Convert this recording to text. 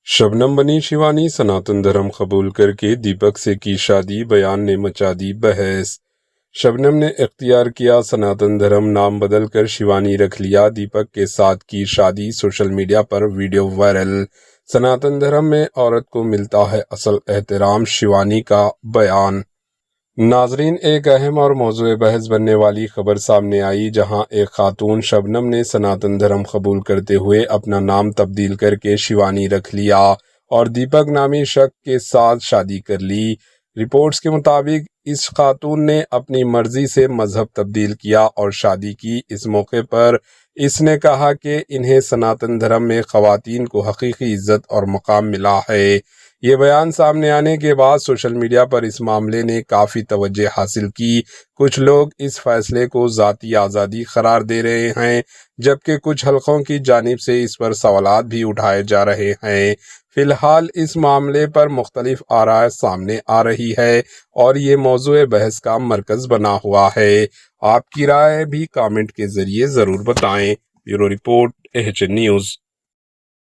शबनम बनी शिवानी, सनातन धर्म कबूल करके दीपक से की शादी, बयान ने मचा दी बहस। शबनम ने इख्तियार किया सनातन धर्म, नाम बदलकर शिवानी रख लिया, दीपक के साथ की शादी, सोशल मीडिया पर वीडियो वायरल। सनातन धर्म में औरत को मिलता है असल एहतराम, शिवानी का बयान। नाजरीन, एक अहम और मौजूए बहस बनने वाली खबर सामने आई, जहां एक खातून शबनम ने सनातन धर्म कबूल करते हुए अपना नाम तब्दील करके शिवानी रख लिया और दीपक नामी शख्स के साथ शादी कर ली। रिपोर्ट्स के मुताबिक इस खातून ने अपनी मर्जी से मजहब तब्दील किया और शादी की। इस मौके पर इसने कहा कि इन्हें सनातन धर्म में खवातीन को हकीकी इज्जत और मकाम मिला है। ये बयान सामने आने के बाद सोशल मीडिया पर इस मामले ने काफ़ी तवज्जो हासिल की। कुछ लोग इस फैसले को ज़ाती आज़ादी करार दे रहे हैं, जबकि कुछ हलकों की जानिब से इस पर सवालात भी उठाए जा रहे हैं। फिलहाल इस मामले पर मुख्तलिफ आराय सामने आ रही है और ये मौजूए बहस का मरकज़ बना हुआ है। आपकी राय भी कमेंट के ज़रिए ज़रूर बताएं। Bureau report, AHN news.